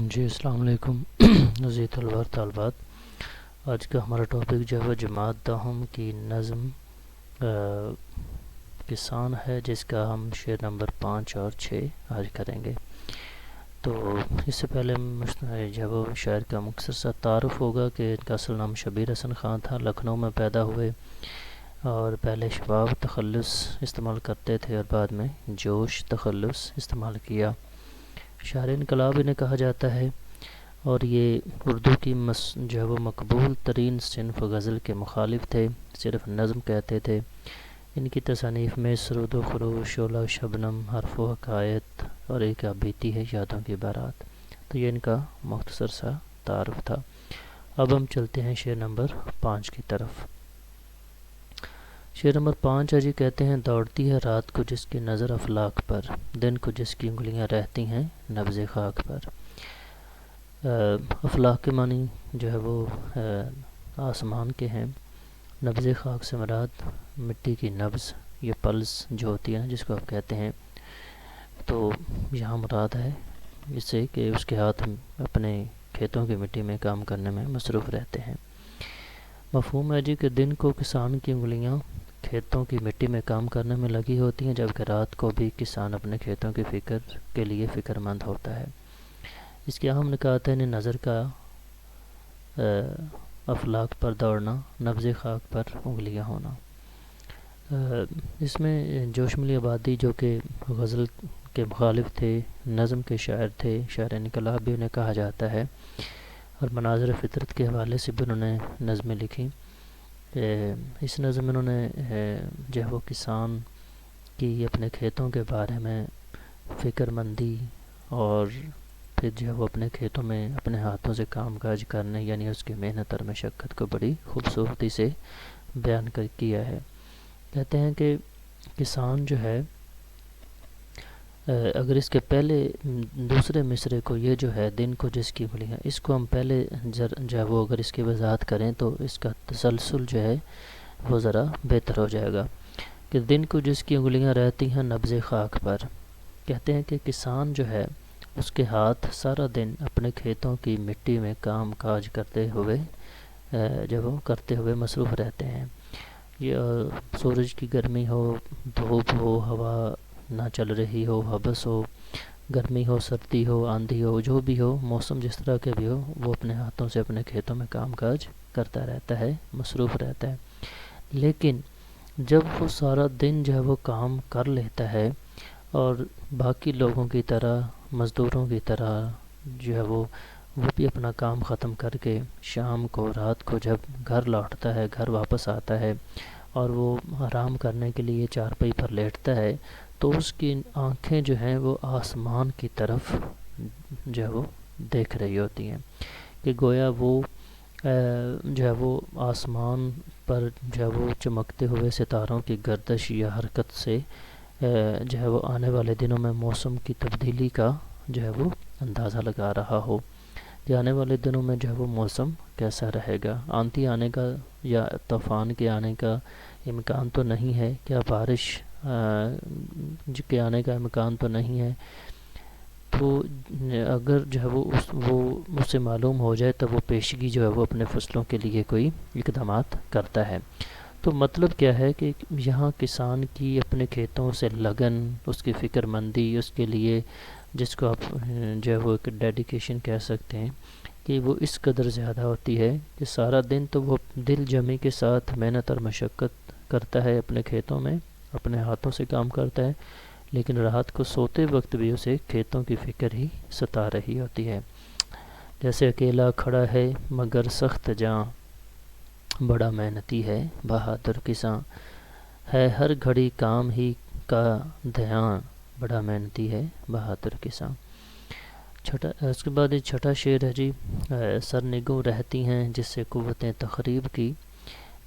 جی السلام علیکم عزیز طلباء اور طالبات۔ آج کا ہمارا ٹاپک جو ہے وہ جماعت داہم کی نظم کسان ہے، جس کا ہم شعر نمبر 5 اور 6 آج کریں گے۔ تو اس سے پہلے جو ہے وہ شاعر کا مختصر سا تعارف ہوگا کہ ان کا اصل نام شبیر حسن خان تھا، لکھنؤ میں پیدا ہوئے اور پہلے شباب تخلص استعمال کرتے تھے اور بعد میں جوش تخلص استعمال کیا۔ شاعر انقلاب انہیں کہا جاتا ہے اور یہ اردو کی جو ہے وہ مقبول ترین صنف غزل کے مخالف تھے، صرف نظم کہتے تھے۔ ان کی تصانیف میں سرود و خروش، شعلہ و شبنم، حرف و حکایت اور ایک بیتی ہے یادوں کی بارات۔ تو یہ ان کا مختصر سا تعارف تھا۔ اب ہم چلتے ہیں شعر نمبر 5 کی طرف۔ شعر نمبر 5 ہے جی، کہتے ہیں دوڑتی ہے رات کو جس کی نظر افلاک پر، دن کو جس کی انگلیاں رہتی ہیں نبض خاک پر۔ افلاک کے معنی جو ہے وہ آسمان کے ہیں، نبض خاک سے مراد مٹی کی نبض، یہ پلس جو ہوتی ہے نا جس کو آپ کہتے ہیں، تو یہاں مراد ہے اس سے کہ اس کے ہاتھ اپنے کھیتوں کی مٹی میں کام کرنے میں مصروف رہتے ہیں۔ مفہوم ہے جی کہ دن کو کسان کی انگلیاں کھیتوں کی مٹی میں کام کرنے میں لگی ہوتی ہیں، جبکہ رات کو بھی کسان اپنے کھیتوں کی فکر کے لیے فکر مند ہوتا ہے۔ اس کے اہم نکات ہیں نظر کا افلاک پر دوڑنا، نبض خاک پر انگلیاں ہونا۔ اس میں جوش ملی آبادی جو کہ غزل کے مخالف تھے، نظم کے شاعر تھے، شاعر انقلاب بھی انہیں کہا جاتا ہے، اور مناظر فطرت کے حوالے سے بھی انہوں نے نظمیں لکھی۔ اس نظم میں انہوں نے جو ہے وہ کسان کی اپنے کھیتوں کے بارے میں فکر مندی اور پھر جو ہے وہ اپنے کھیتوں میں اپنے ہاتھوں سے کام کاج کرنے، یعنی اس کی محنت اور مشقت کو بڑی خوبصورتی سے بیان کیا ہے۔ کہتے ہیں کہ کسان جو ہے اگر اس کے پہلے دوسرے مصرعے کو، یہ جو ہے دن کو جس کی انگلیاں، اس کو ہم پہلے جو ہے وہ اگر اس کی وضاحت کریں تو اس کا تسلسل جو ہے وہ ذرا بہتر ہو جائے گا کہ دن کو جس کی انگلیاں رہتی ہیں نبض خاک پر۔ کہتے ہیں کہ کسان جو ہے اس کے ہاتھ سارا دن اپنے کھیتوں کی مٹی میں کام کاج کرتے ہوئے مصروف رہتے ہیں۔ یہ سورج کی گرمی ہو، دھوپ ہو، ہوا نہ چل رہی ہو، حبس ہو، گرمی ہو، سردی ہو، آندھی ہو، جو بھی ہو، موسم جس طرح کے بھی ہو، وہ اپنے ہاتھوں سے اپنے کھیتوں میں کام کاج کرتا رہتا ہے، مصروف رہتا ہے۔ لیکن جب وہ سارا دن جو ہے وہ کام کر لیتا ہے اور باقی لوگوں کی طرح، مزدوروں کی طرح جو ہے وہ بھی اپنا کام ختم کر کے شام کو، رات کو جب گھر لوٹتا ہے، گھر واپس آتا ہے اور وہ آرام کرنے کے لیے چارپائی پر لیٹتا ہے، تو اس کی آنکھیں جو ہیں وہ آسمان کی طرف جو ہے وہ دیکھ رہی ہوتی ہیں کہ گویا وہ جو ہے وہ آسمان پر جو ہے وہ چمکتے ہوئے ستاروں کی گردش یا حرکت سے جو ہے وہ آنے والے دنوں میں موسم کی تبدیلی کا جو ہے وہ اندازہ لگا رہا ہو کہ آنے والے دنوں میں جو ہے وہ موسم کیسا رہے گا، آندھی آنے کا یا طوفان کے آنے کا امکان تو نہیں ہے، کیا بارش کے آنے کا امکان تو نہیں ہے۔ تو اگر جو ہے وہ اس سے معلوم ہو جائے تو وہ پیشگی جو ہے وہ اپنے فصلوں کے لیے کوئی اقدامات کرتا ہے۔ تو مطلب کیا ہے کہ یہاں کسان کی اپنے کھیتوں سے لگن، اس کی فکر مندی، اس کے لیے جس کو آپ جو ہے وہ ایک ڈیڈیکیشن کہہ سکتے ہیں کہ وہ اس قدر زیادہ ہوتی ہے کہ سارا دن تو وہ دل جمی کے ساتھ محنت اور مشقت کرتا ہے اپنے کھیتوں میں، اپنے ہاتھوں سے کام کرتا ہے، لیکن رات کو سوتے وقت بھی اسے کھیتوں کی فکر ہی ستا رہی ہوتی ہے۔ جیسے اکیلا کھڑا ہے مگر سخت جاں، بڑا محنتی ہے بہادر کساں، ہے ہر گھڑی کام ہی کا دھیان، بڑا محنتی ہے بہادر کساں۔ اس کے بعد ایک چھٹا شعر ہے جی، سر نگوں رہتی ہیں جس سے قوتیں تخریب کی،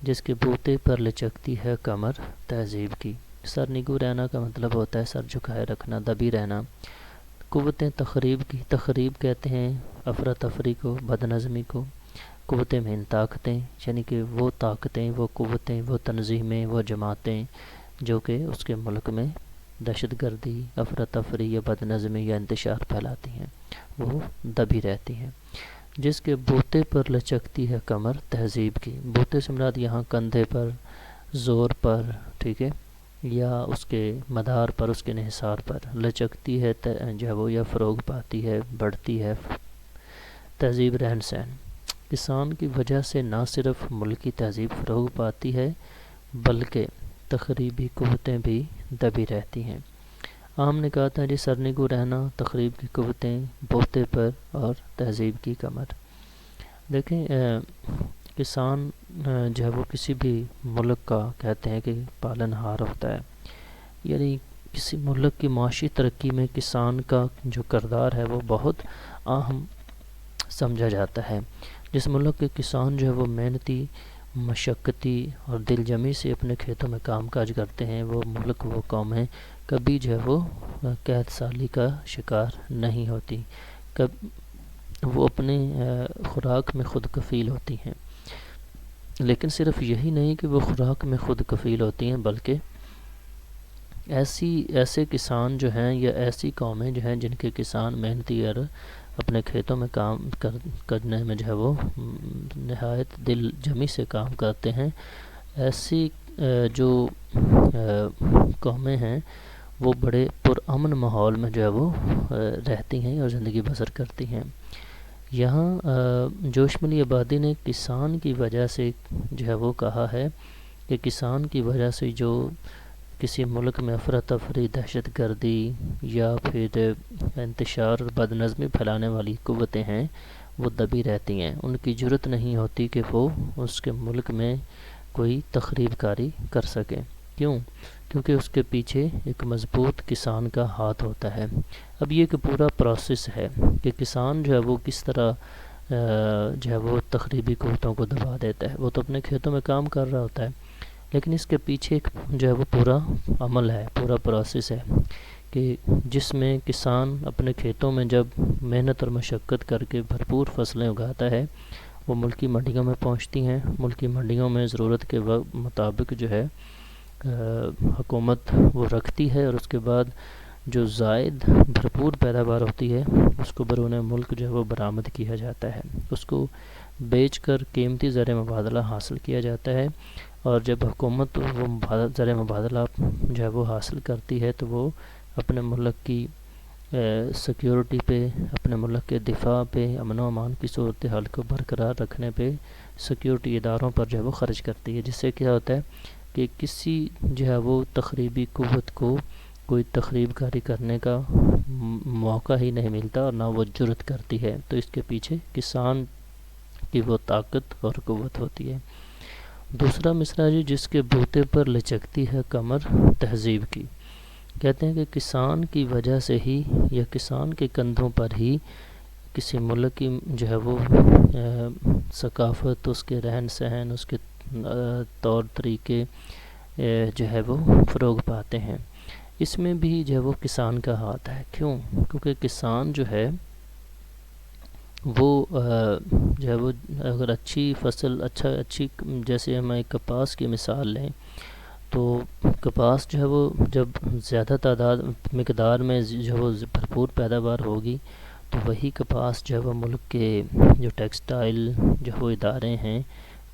جس کے بوتے پر لچکتی ہے کمر تہذیب کی۔ سر نگوں رہنا کا مطلب ہوتا ہے سر جھکائے رکھنا، دبی رہنا۔ قوتیں تخریب کی، تخریب کہتے ہیں افراتفری کو، بد نظمی کو۔ قوتیں میں طاقتیں، یعنی کہ وہ طاقتیں، وہ قوتیں، وہ تنظیمیں، وہ جماعتیں جو کہ اس کے ملک میں دہشت گردی، افراتفری یا بد نظمی یا انتشار پھیلاتی ہیں، وہ دبی رہتی ہیں۔ جس کے بوتے پر لچکتی ہے کمر تہذیب کی، بوتے سے مراد یہاں کندھے پر، زور پر، ٹھیک ہے، یا اس کے مدار پر، اس کے انحصار پر لچکتی ہے جو ہے وہ، یا فروغ پاتی ہے، بڑھتی ہے تہذیب رہن سہن۔ کسان کی وجہ سے نہ صرف ملکی تہذیب فروغ پاتی ہے بلکہ تخریبی قوتیں بھی دبی رہتی ہیں۔ عام نے کہا تھا جی سرنگو رہنا، تخریب کی قوتیں، بوتے پر اور تہذیب کی کمر۔ دیکھیں کسان جو ہے وہ کسی بھی ملک کا کہتے ہیں کہ پالن ہار ہوتا ہے، یعنی کسی ملک کی معاشی ترقی میں کسان کا جو کردار ہے وہ بہت اہم سمجھا جاتا ہے۔ جس ملک کے کسان جو ہے وہ محنتی، مشقتی اور دل جمی سے اپنے کھیتوں میں کام کاج کرتے ہیں، وہ ملک، وہ قومیں کبھی جو ہے وہ قحط سالی کا شکار نہیں ہوتی، وہ اپنے خوراک میں خود کفیل ہوتی ہیں۔ لیکن صرف یہی نہیں کہ وہ خوراک میں خود کفیل ہوتی ہیں، بلکہ ایسے کسان جو ہیں یا ایسی قومیں جو ہیں جن کے کسان محنتی اور اپنے کھیتوں میں کام کرنے میں جو ہے وہ نہایت دل جمی سے کام کرتے ہیں، ایسی جو قومیں ہیں وہ بڑے پرامن ماحول میں جو ہے وہ رہتی ہیں اور زندگی بسر کرتی ہیں۔ یہاں جوشملی آبادی نے کسان کی وجہ سے جو ہے وہ کہا ہے کہ کسان کی وجہ سے جو کسی ملک میں افراتفری، دہشت گردی یا پھر انتشار اور بد نظمی پھیلانے والی قوتیں ہیں وہ دبی رہتی ہیں، ان کی جرأت نہیں ہوتی کہ وہ اس کے ملک میں کوئی تخریب کاری کر سکیں۔ کیوں؟ کیونکہ اس کے پیچھے ایک مضبوط کسان کا ہاتھ ہوتا ہے۔ اب یہ ایک پورا پروسیس ہے کہ کسان جو ہے وہ کس طرح جو ہے وہ تخریبی قوتوں کو دبا دیتا ہے۔ وہ تو اپنے کھیتوں میں کام کر رہا ہوتا ہے، لیکن اس کے پیچھے ایک جو ہے وہ پورا عمل ہے، پورا پروسیس ہے کہ جس میں کسان اپنے کھیتوں میں جب محنت اور مشقت کر کے بھرپور فصلیں اگاتا ہے، وہ ملکی منڈیوں میں پہنچتی ہیں۔ ملکی منڈیوں میں ضرورت کے مطابق جو ہے حکومت وہ رکھتی ہے، اور اس کے بعد جو زائد بھرپور پیداوار ہوتی ہے اس کو بیرون ملک جو ہے وہ برآمد کیا جاتا ہے، اس کو بیچ کر قیمتی زر مبادلہ حاصل کیا جاتا ہے، اور جب حکومت وہ زر مبادلہ جو ہے وہ حاصل کرتی ہے تو وہ اپنے ملک کی سیکیورٹی پہ، اپنے ملک کے دفاع پہ، امن و امان کی صورتحال کو برقرار رکھنے پہ سیکیورٹی اداروں پر جو ہے وہ خرچ کرتی ہے، جس سے کیا ہوتا ہے کہ کسی جو ہے وہ تخریبی قوت کو کوئی تخریب کاری کرنے کا موقع ہی نہیں ملتا اور نہ وہ جرأت کرتی ہے۔ تو اس کے پیچھے کسان کی وہ طاقت اور قوت ہوتی ہے۔ دوسرا مصرع جی جس کے بوتے پر لچکتی ہے کمر تہذیب کی، کہتے ہیں کہ کسان کی وجہ سے ہی یا کسان کے کندھوں پر ہی کسی ملک کی جو ہے وہ ثقافت، اس کے رہن سہن، اس کے طور طریقے جو ہے وہ فروغ پاتے ہیں۔ اس میں بھی جو ہے وہ کسان کا ہاتھ ہے۔ کیوں؟ کیونکہ کسان جو ہے وہ جو ہے وہ اگر اچھی فصل، اچھی جیسے ہم ایک کپاس کی مثال لیں تو کپاس جو ہے وہ جب زیادہ مقدار میں جو ہے وہ بھرپور پیداوار ہوگی تو وہی کپاس جو ہے وہ ملک کے جو ٹیکسٹائل جو وہ ادارے ہیں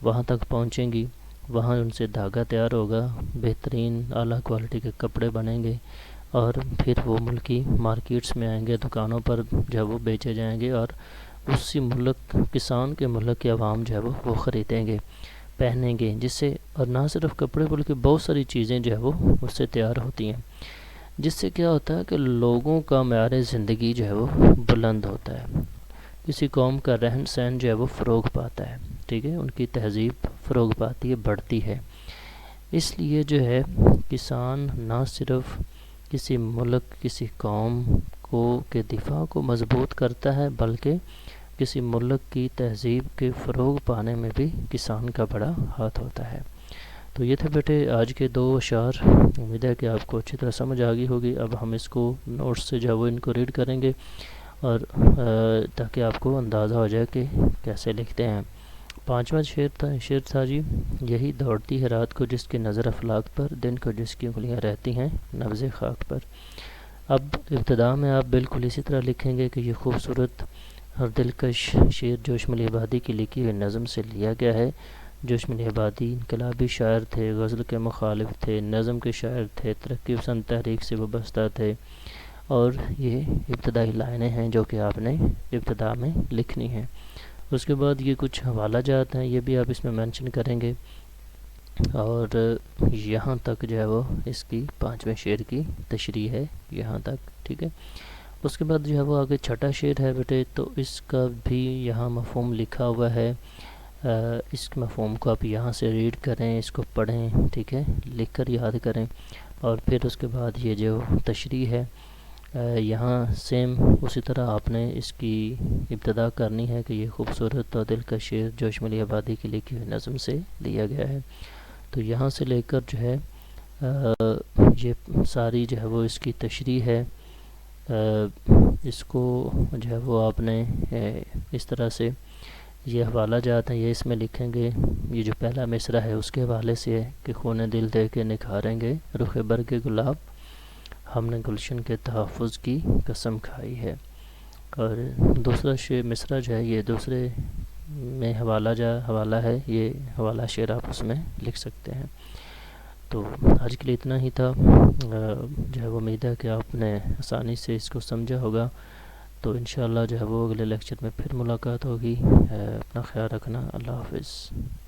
وہاں تک پہنچیں گی، وہاں ان سے دھاگا تیار ہوگا، بہترین اعلیٰ کوالٹی کے کپڑے بنیں گے، اور پھر وہ ملکی مارکیٹس میں آئیں گے، دکانوں پر جو ہے وہ بیچے جائیں گے، اور اسی ملک کسان کے ملک کے عوام جو ہے وہ خریدیں گے، پہنیں گے، جس سے اور نہ صرف کپڑے بلکہ بہت ساری چیزیں جو ہے وہ اس سے تیار ہوتی ہیں، جس سے کیا ہوتا ہے کہ لوگوں کا معیار زندگی جو ہے وہ بلند ہوتا ہے، کسی قوم کا رہن سہن جو ہے وہ فروغ پاتا ہے، ٹھیک ہے، ان کی تہذیب فروغ پاتی ہے، بڑھتی ہے۔ اس لیے جو ہے کسان نہ صرف کسی ملک، کسی قوم کے دفاع کو مضبوط کرتا ہے بلکہ کسی ملک کی تہذیب کے فروغ پانے میں بھی کسان کا بڑا ہاتھ ہوتا ہے۔ تو یہ تھے بیٹے آج کے 2 اشعار، امید ہے کہ آپ کو اچھی طرح سمجھ آ گئی ہوگی۔ اب ہم اس کو نوٹس سے جو ہے وہ ان کو ریڈ کریں گے، اور تاکہ آپ کو اندازہ ہو جائے کہ کیسے لکھتے ہیں۔ 5واں شعر تھا جی، یہی دوڑتی ہے رات کو جس کی نظر افلاک پر، دن کو جس کی انگلیاں رہتی ہیں نبض خاک پر۔ اب ابتدا میں آپ بالکل اسی طرح لکھیں گے کہ یہ خوبصورت اور دلکش شعر جوشم العبادی کی لکھی ہوئی نظم سے لیا گیا ہے۔ جوشم العبادی انقلابی شاعر تھے، غزل کے مخالف تھے، نظم کے شاعر تھے، ترقی پسند تحریک سے وابستہ تھے، اور یہ ابتدائی لائنیں ہیں جو کہ آپ نے ابتدا میں لکھنی ہیں۔ اس کے بعد یہ کچھ حوالہ جات ہیں، یہ بھی آپ اس میں مینشن کریں گے، اور یہاں تک جو ہے وہ اس کی 5ویں شعر کی تشریح ہے، یہاں تک ٹھیک ہے۔ اس کے بعد جو ہے وہ آگے چھٹا شعر ہے بیٹے، تو اس کا بھی یہاں مفہوم لکھا ہوا ہے، اس مفہوم کو آپ یہاں سے ریڈ کریں، اس کو پڑھیں، ٹھیک ہے، لکھ کر یاد کریں، اور پھر اس کے بعد یہ جو تشریح ہے یہاں سیم اسی طرح آپ نے اس کی ابتدا کرنی ہے کہ یہ خوبصورت اور دلکش شعر جوشم العبادی کی لکھی ہوئی نظم سے لیا گیا ہے۔ تو یہاں سے لے کر جو ہے یہ ساری جو ہے وہ اس کی تشریح ہے، اس کو جو ہے وہ آپ نے اس طرح سے یہ حوالہ جات ہیں یہ اس میں لکھیں گے۔ یہ جو پہلا مصرع ہے اس کے حوالے سے ہے کہ خون دل دے کے نکھاریں گے رخ برگ گلاب، ہم نے گلشن کے تحفظ کی قسم کھائی ہے، اور دوسرا مصرع جو ہے یہ دوسرے میں حوالہ ہے، یہ حوالہ شعر آپ اس میں لکھ سکتے ہیں۔ تو آج کے لیے اتنا ہی تھا، جو ہے وہ امید ہے کہ آپ نے آسانی سے اس کو سمجھا ہوگا۔ تو انشاءاللہ جو ہے وہ اگلے لیکچر میں پھر ملاقات ہوگی، اپنا خیال رکھنا، اللہ حافظ۔